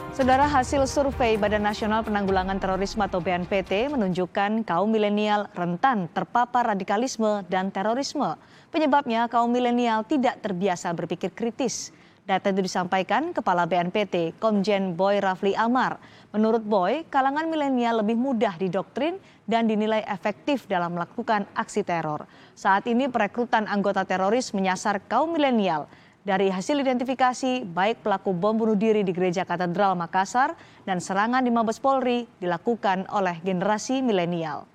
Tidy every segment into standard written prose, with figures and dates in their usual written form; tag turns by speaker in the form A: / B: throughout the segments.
A: Saudara, hasil survei Badan Nasional Penanggulangan Terorisme atau BNPT menunjukkan kaum milenial rentan terpapar radikalisme dan terorisme. Penyebabnya kaum milenial tidak terbiasa berpikir kritis. Data itu disampaikan Kepala BNPT, Komjen Boy Rafli Amar. Menurut Boy, kalangan milenial lebih mudah didoktrin dan dinilai efektif dalam melakukan aksi teror. Saat ini perekrutan anggota teroris menyasar kaum milenial. Dari hasil identifikasi, baik pelaku bom bunuh diri di Gereja Katedral Makassar dan serangan di Mabes Polri dilakukan oleh generasi milenial.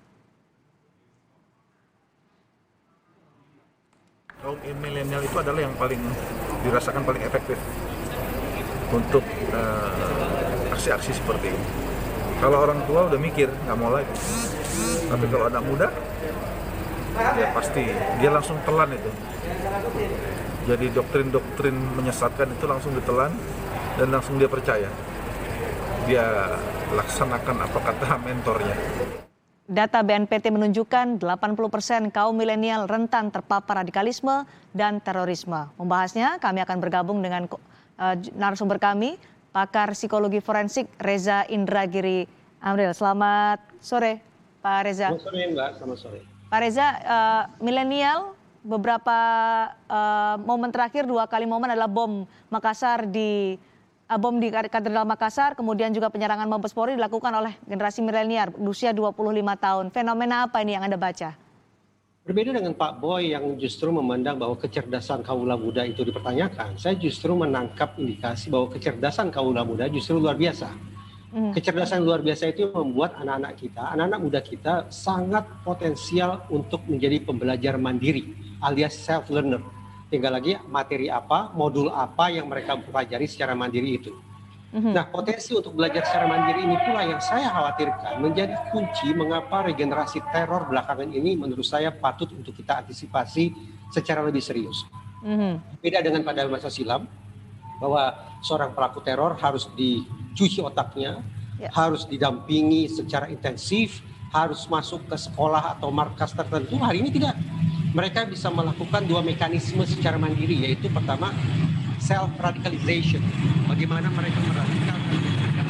B: Kaum milenial itu adalah yang paling dirasakan paling efektif untuk aksi-aksi seperti ini. Kalau orang tua udah mikir nggak mau lagi, tapi kalau anak muda, ya pasti dia langsung telan itu. Jadi doktrin-doktrin menyesatkan itu langsung ditelan dan langsung dia percaya. Dia laksanakan apa kata mentornya.
A: Data BNPT menunjukkan 80% kaum milenial rentan terpapar radikalisme dan terorisme. Membahasnya, kami akan bergabung dengan narasumber kami, pakar psikologi forensik Reza Indragiri Amril. Selamat sore, Pak Reza.
C: Selamat sore, Mbak. Selamat sore.
A: Pak Reza, milenial beberapa momen terakhir, 2 kali momen adalah bom di Katedral Makassar, kemudian juga penyerangan Mabes Polri dilakukan oleh generasi milenial berusia 25 tahun. Fenomena apa ini yang Anda baca?
C: Berbeda dengan Pak Boy yang justru memandang bahwa kecerdasan kaula muda itu dipertanyakan, saya justru menangkap indikasi bahwa kecerdasan kaula muda justru luar biasa. Kecerdasan luar biasa itu membuat anak-anak muda kita sangat potensial untuk menjadi pembelajar mandiri alias self learner. Tinggal lagi materi apa, modul apa yang mereka pelajari secara mandiri itu. Nah, potensi untuk belajar secara mandiri ini pula yang saya khawatirkan menjadi kunci mengapa regenerasi teror belakangan ini menurut saya patut untuk kita antisipasi secara lebih serius. Beda dengan pada masa silam, bahwa seorang pelaku teror harus dicuci otaknya, harus didampingi secara intensif, harus masuk ke sekolah atau markas tertentu. Hari ini tidak. Mereka bisa melakukan 2 mekanisme secara mandiri, yaitu pertama self-radicalization. Bagaimana mereka meradikalkan mereka,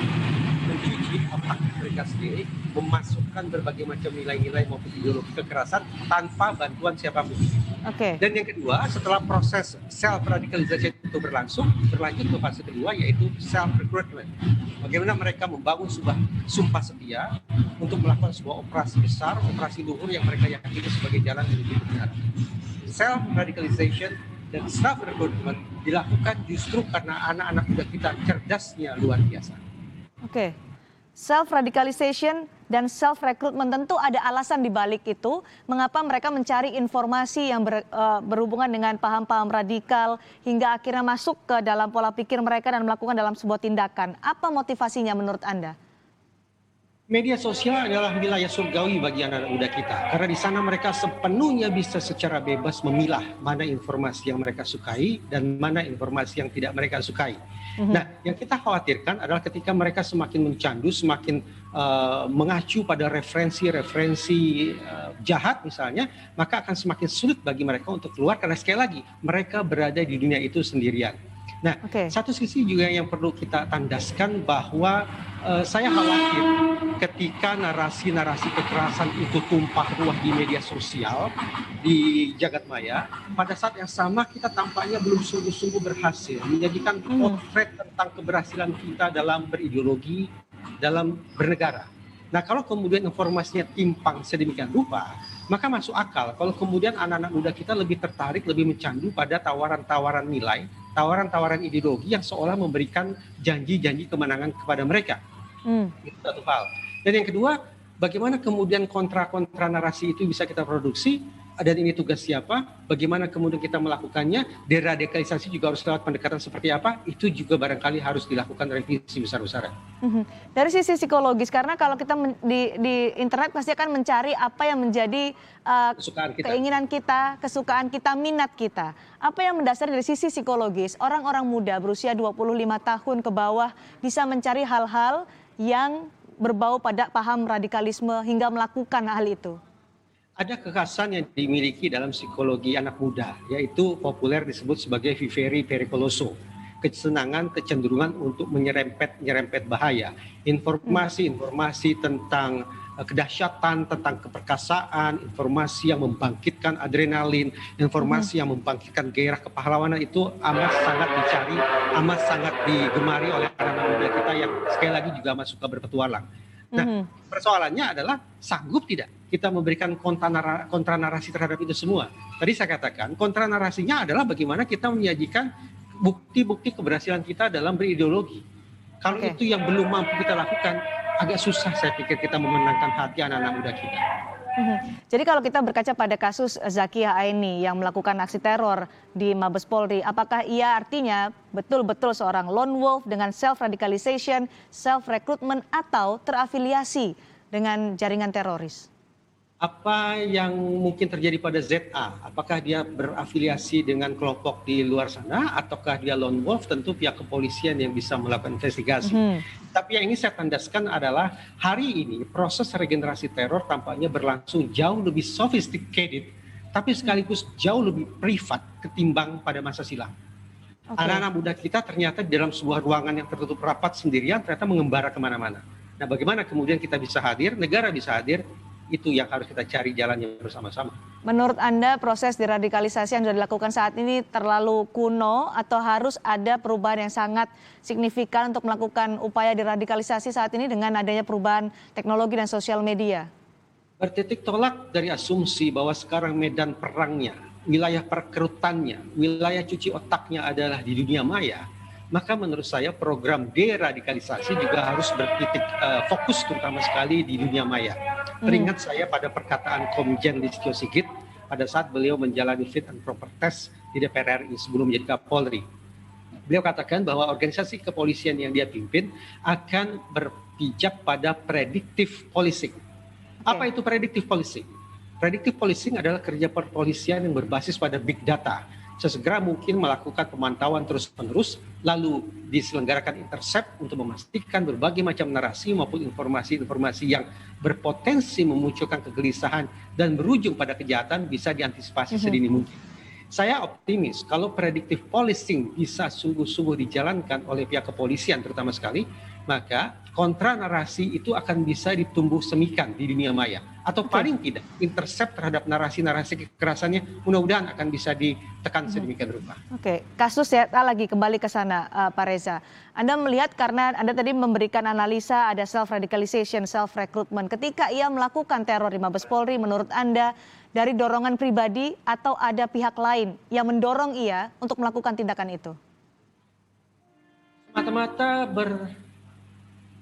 C: mencuci otak mereka sendiri, memasukkan berbagai macam nilai-nilai maupun ideologi kekerasan tanpa bantuan siapapun. Dan yang kedua, setelah proses self-radicalization itu berlanjut ke fase kedua, yaitu self-recruitment. Bagaimana mereka membangun sebuah sumpah setia untuk melakukan sebuah operasi besar, operasi luhur yang mereka yakini sebagai jalan menuju kebenaran. Self-radicalization dan self-recruitment dilakukan justru karena anak-anak muda kita cerdasnya luar biasa.
A: Self-radicalization dan self-recruitment, tentu ada alasan di balik itu. Mengapa mereka mencari informasi yang berhubungan dengan paham-paham radikal hingga akhirnya masuk ke dalam pola pikir mereka dan melakukan dalam sebuah tindakan. Apa motivasinya menurut Anda?
C: Media sosial adalah wilayah surgawi bagi anak-anak muda kita. Karena di sana mereka sepenuhnya bisa secara bebas memilah mana informasi yang mereka sukai dan mana informasi yang tidak mereka sukai. Nah, yang kita khawatirkan adalah ketika mereka semakin mencandu, semakin mengacu pada referensi-referensi jahat misalnya, maka akan semakin sulit bagi mereka untuk keluar karena sekali lagi mereka berada di dunia itu sendirian. Nah, satu sisi juga yang perlu kita tandaskan bahwa saya khawatir ketika narasi-narasi kekerasan itu tumpah ruah di media sosial, di jagat maya, pada saat yang sama kita tampaknya belum sungguh-sungguh berhasil menjadikan potret tentang keberhasilan kita dalam berideologi, dalam bernegara. Nah, kalau kemudian informasinya timpang sedemikian rupa, maka masuk akal kalau kemudian anak-anak muda kita lebih tertarik, lebih mencandu pada tawaran-tawaran nilai, tawaran-tawaran ideologi yang seolah memberikan janji-janji kemenangan kepada mereka. Itu satu hal. Dan yang kedua, bagaimana kemudian kontra-kontra narasi itu bisa kita produksi, dan ini tugas siapa, bagaimana kemudian kita melakukannya, deradikalisasi juga harus lewat pendekatan seperti apa, itu juga barangkali harus dilakukan revisi besar-besaran.
A: Dari sisi psikologis, karena kalau kita di internet pasti akan mencari apa yang menjadi keinginan kita, kesukaan kita, minat kita. Apa yang mendasar dari sisi psikologis, orang-orang muda berusia 25 tahun ke bawah bisa mencari hal-hal yang berbau pada paham radikalisme hingga melakukan hal itu?
C: Ada kekhasan yang dimiliki dalam psikologi anak muda, yaitu populer disebut sebagai vivere pericoloso. kesenangan, kecenderungan untuk menyerempet bahaya. Informasi tentang kedahsyatan, tentang keperkasaan, informasi yang membangkitkan adrenalin, informasi yang membangkitkan gairah kepahlawanan itu amat sangat dicari, amat sangat digemari oleh anak-anak muda kita yang sekali lagi juga amat suka berpetualang. Nah, persoalannya adalah sanggup tidak kita memberikan kontra narasi terhadap itu semua. Tadi saya katakan kontra narasinya adalah bagaimana kita menyajikan bukti-bukti keberhasilan kita dalam berideologi. Kalau itu yang belum mampu kita lakukan, agak susah saya pikir kita memenangkan hati anak-anak muda kita.
A: Jadi kalau kita berkaca pada kasus Zakia Aini yang melakukan aksi teror di Mabes Polri, apakah ia artinya betul-betul seorang lone wolf dengan self-radicalization, self-recruitment atau terafiliasi dengan jaringan teroris?
C: Apa yang mungkin terjadi pada ZA? Apakah dia berafiliasi dengan kelompok di luar sana ataukah dia lone wolf? Tentu pihak kepolisian yang bisa melakukan investigasi. Tapi yang ini saya tandaskan adalah hari ini proses regenerasi teror tampaknya berlangsung jauh lebih sophisticated, tapi sekaligus jauh lebih privat ketimbang pada masa silam. Anak-anak muda kita ternyata di dalam sebuah ruangan yang tertutup rapat sendirian ternyata mengembara kemana-mana. Nah, bagaimana kemudian kita bisa hadir, negara bisa hadir, itu yang harus kita cari jalannya bersama-sama.
A: Menurut Anda proses deradikalisasi yang sudah dilakukan saat ini terlalu kuno atau harus ada perubahan yang sangat signifikan untuk melakukan upaya deradikalisasi saat ini dengan adanya perubahan teknologi dan sosial media?
C: Bertitik tolak dari asumsi bahwa sekarang medan perangnya, wilayah perekrutannya, wilayah cuci otaknya adalah di dunia maya, maka menurut saya program deradikalisasi juga harus bertitik fokus terutama sekali di dunia maya. Teringat saya pada perkataan Komjen Listio Sigit pada saat beliau menjalani fit and proper test di DPR RI sebelum menjadi Kapolri. Beliau katakan bahwa organisasi kepolisian yang dia pimpin akan berpijak pada predictive policing. Apa itu predictive policing? Predictive policing adalah kerja perpolisian yang berbasis pada big data. Sesegera mungkin melakukan pemantauan terus-menerus, lalu diselenggarakan intercept untuk memastikan berbagai macam narasi maupun informasi-informasi yang berpotensi memunculkan kegelisahan dan berujung pada kejahatan bisa diantisipasi sedini mungkin. Saya optimis kalau predictive policing bisa sungguh-sungguh dijalankan oleh pihak kepolisian terutama sekali, maka kontra narasi itu akan bisa ditumbuh semikan di dunia maya. Atau paling tidak intercept terhadap narasi-narasi kekerasannya mudah-mudahan akan bisa ditekan sedemikian rupa.
A: Kasus ZA lagi kembali ke sana Pak Reza. Anda melihat karena Anda tadi memberikan analisa ada self-radicalization, self-recruitment. Ketika ia melakukan teror di Mabes Polri, menurut Anda dari dorongan pribadi atau ada pihak lain yang mendorong ia untuk melakukan tindakan itu?
C: Mata-mata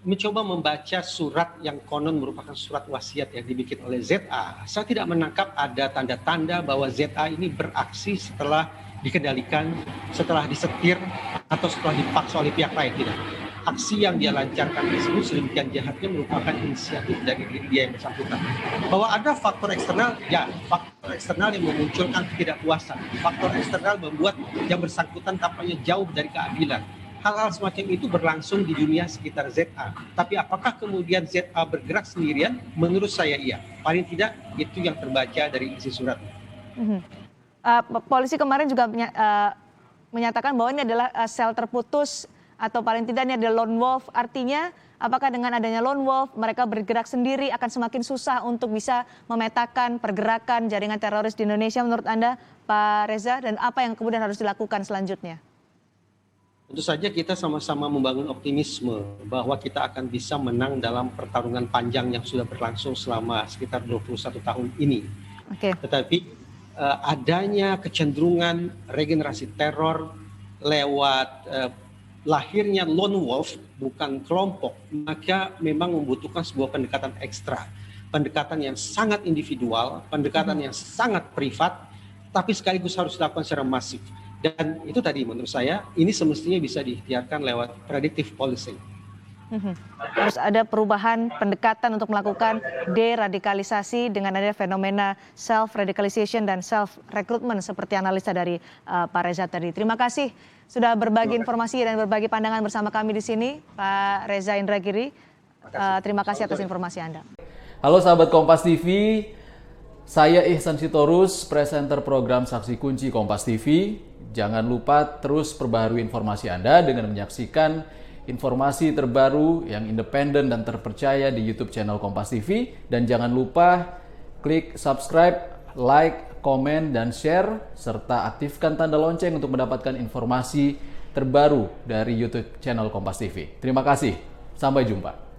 C: mencoba membaca surat yang konon merupakan surat wasiat yang dibikin oleh ZA. Saya tidak menangkap ada tanda-tanda bahwa ZA ini beraksi setelah dikendalikan, setelah disetir, atau setelah dipaksa oleh pihak lain. Tidak. Aksi yang dia lancarkan tersebut sedemikian jahatnya merupakan inisiatif dari diri dia yang bersangkutan. Bahwa ada faktor eksternal, ya faktor eksternal yang memunculkan ketidakpuasan. Faktor eksternal membuat yang bersangkutan tampaknya jauh dari keadilan. Hal-hal semacam itu berlangsung di dunia sekitar ZA. Tapi apakah kemudian ZA bergerak sendirian? Menurut saya iya. Paling tidak itu yang terbaca dari isi surat.
A: Polisi kemarin juga menyatakan bahwa ini adalah sel terputus atau paling tidak ini adalah lone wolf. Artinya apakah dengan adanya lone wolf mereka bergerak sendiri akan semakin susah untuk bisa memetakan pergerakan jaringan teroris di Indonesia menurut Anda Pak Reza? Dan apa yang kemudian harus dilakukan selanjutnya?
C: Tentu saja kita sama-sama membangun optimisme bahwa kita akan bisa menang dalam pertarungan panjang yang sudah berlangsung selama sekitar 21 tahun ini. Tetapi adanya kecenderungan regenerasi teror lewat lahirnya lone wolf bukan kelompok, maka memang membutuhkan sebuah pendekatan ekstra. Pendekatan yang sangat individual, pendekatan yang sangat privat, tapi sekaligus harus dilakukan secara masif. Dan itu tadi menurut saya ini semestinya bisa diikhtiarkan lewat predictive policing.
A: Harus ada perubahan pendekatan untuk melakukan deradikalisasi dengan adanya fenomena self-radicalization dan self-recruitment seperti analisa dari Pak Reza tadi. Terima kasih sudah berbagi informasi dan berbagi pandangan bersama kami di sini, Pak Reza Indragiri. Terima kasih atas informasi Anda.
D: Halo sahabat Kompas TV. Saya Ihsan Sitorus, presenter program Saksi Kunci Kompas TV. Jangan lupa terus perbaharui informasi Anda dengan menyaksikan informasi terbaru yang independen dan terpercaya di YouTube channel Kompas TV. Dan jangan lupa klik subscribe, like, komen, dan share, serta aktifkan tanda lonceng untuk mendapatkan informasi terbaru dari YouTube channel Kompas TV. Terima kasih, sampai jumpa.